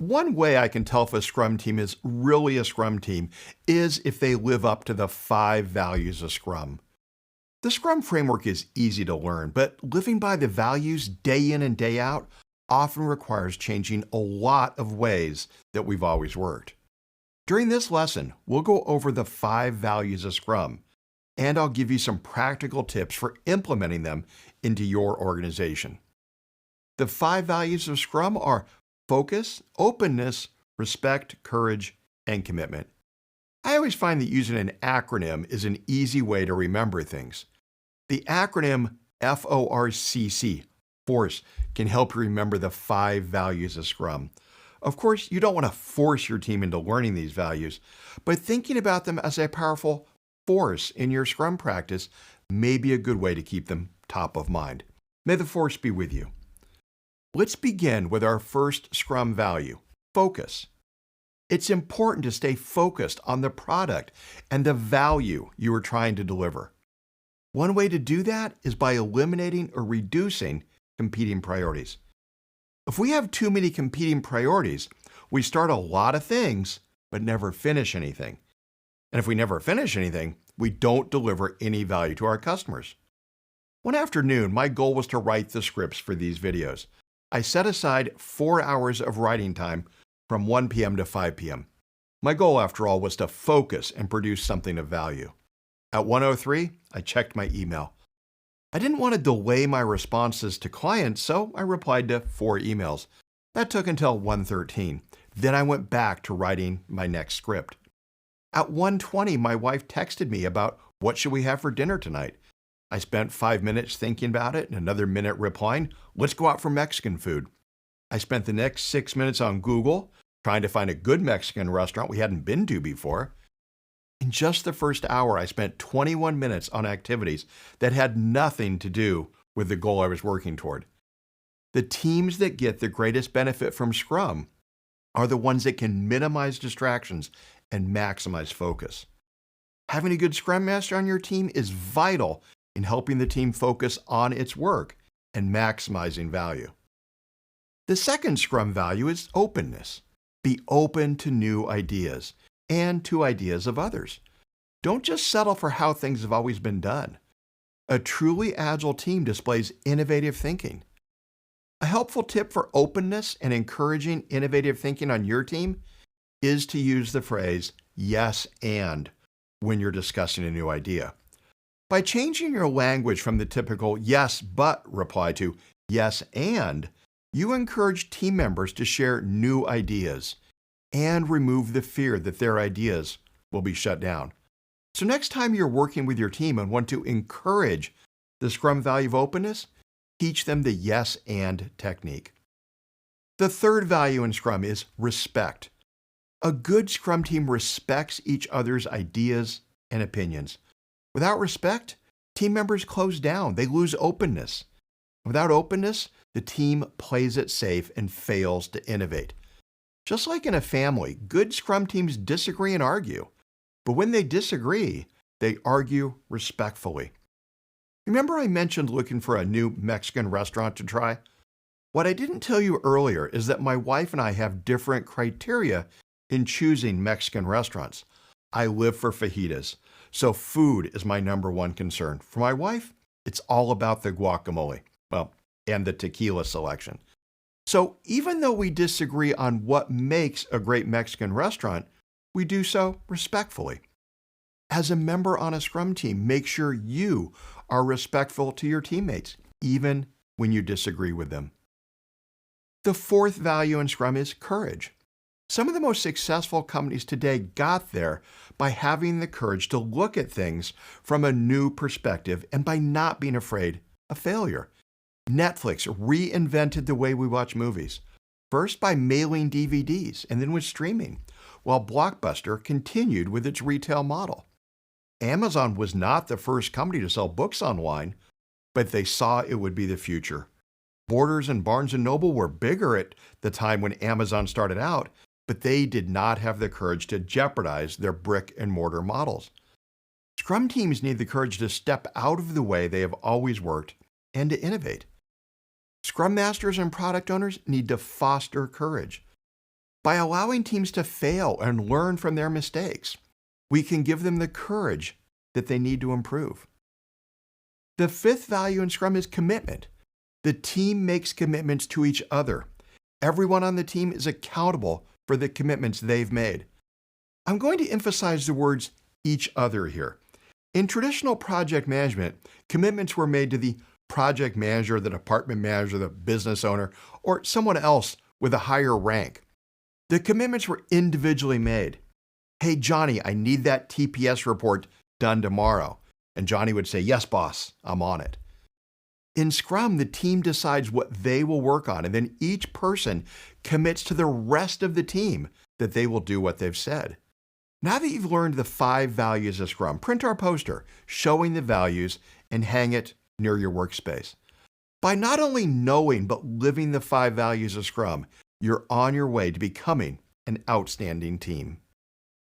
One way I can tell if a Scrum team is really a Scrum team is if they live up to the 5 values of Scrum. The Scrum framework is easy to learn, but living by the values day in and day out often requires changing a lot of ways that we've always worked. During this lesson, we'll go over the 5 values of Scrum, and I'll give you some practical tips for implementing them into your organization. The 5 values of Scrum are focus, openness, respect, courage, and commitment. I always find that using an acronym is an easy way to remember things. The acronym FORCC, FORCE, can help you remember the 5 values of Scrum. Of course, you don't want to force your team into learning these values, but thinking about them as a powerful force in your Scrum practice may be a good way to keep them top of mind. May the force be with you. Let's begin with our first Scrum value, focus. It's important to stay focused on the product and the value you are trying to deliver. One way to do that is by eliminating or reducing competing priorities. If we have too many competing priorities, we start a lot of things, but never finish anything. And if we never finish anything, we don't deliver any value to our customers. One afternoon, my goal was to write the scripts for these videos. I set aside 4 hours of writing time from 1 p.m. to 5 p.m. My goal, after all, was to focus and produce something of value. At 1:03, I checked my email. I didn't want to delay my responses to clients, so I replied to 4 emails. That took until 1:13. Then I went back to writing my next script. At 1:20, my wife texted me about what should we have for dinner tonight. I spent 5 minutes thinking about it and another minute replying, let's go out for Mexican food. I spent the next 6 minutes on Google trying to find a good Mexican restaurant we hadn't been to before. In just the first hour, I spent 21 minutes on activities that had nothing to do with the goal I was working toward. The teams that get the greatest benefit from Scrum are the ones that can minimize distractions and maximize focus. Having a good Scrum Master on your team is vital in helping the team focus on its work and maximizing value. The second Scrum value is openness. Be open to new ideas and to ideas of others. Don't just settle for how things have always been done. A truly agile team displays innovative thinking. A helpful tip for openness and encouraging innovative thinking on your team is to use the phrase yes and when you're discussing a new idea. By changing your language from the typical yes but reply to yes and, you encourage team members to share new ideas and remove the fear that their ideas will be shut down. So next time you're working with your team and want to encourage the Scrum value of openness, teach them the yes and technique. The third value in Scrum is respect. A good Scrum team respects each other's ideas and opinions. Without respect, team members close down. They lose openness. Without openness, the team plays it safe and fails to innovate. Just like in a family, good Scrum teams disagree and argue. But when they disagree, they argue respectfully. Remember I mentioned looking for a new Mexican restaurant to try? What I didn't tell you earlier is that my wife and I have different criteria in choosing Mexican restaurants. I live for fajitas, so food is my number one concern. For my wife, it's all about the guacamole, and the tequila selection. So even though we disagree on what makes a great Mexican restaurant, we do so respectfully. As a member on a Scrum team, make sure you are respectful to your teammates, even when you disagree with them. The fourth value in Scrum is courage. Some of the most successful companies today got there by having the courage to look at things from a new perspective and by not being afraid of failure. Netflix reinvented the way we watch movies, first by mailing DVDs and then with streaming, while Blockbuster continued with its retail model. Amazon was not the first company to sell books online, but they saw it would be the future. Borders and Barnes & Noble were bigger at the time when Amazon started out, but they did not have the courage to jeopardize their brick and mortar models. Scrum teams need the courage to step out of the way they have always worked and to innovate. Scrum Masters and product owners need to foster courage. By allowing teams to fail and learn from their mistakes, we can give them the courage that they need to improve. The fifth value in Scrum is commitment. The team makes commitments to each other. Everyone on the team is accountable for the commitments they've made. I'm going to emphasize the words each other here. In traditional project management, commitments were made to the project manager, the department manager, the business owner, or someone else with a higher rank. The commitments were individually made. Hey, Johnny, I need that TPS report done tomorrow. And Johnny would say, yes, boss, I'm on it. In Scrum, the team decides what they will work on, and then each person commits to the rest of the team that they will do what they've said. Now that you've learned the 5 values of Scrum, print our poster showing the values and hang it near your workspace. By not only knowing but living the 5 values of Scrum, you're on your way to becoming an outstanding team.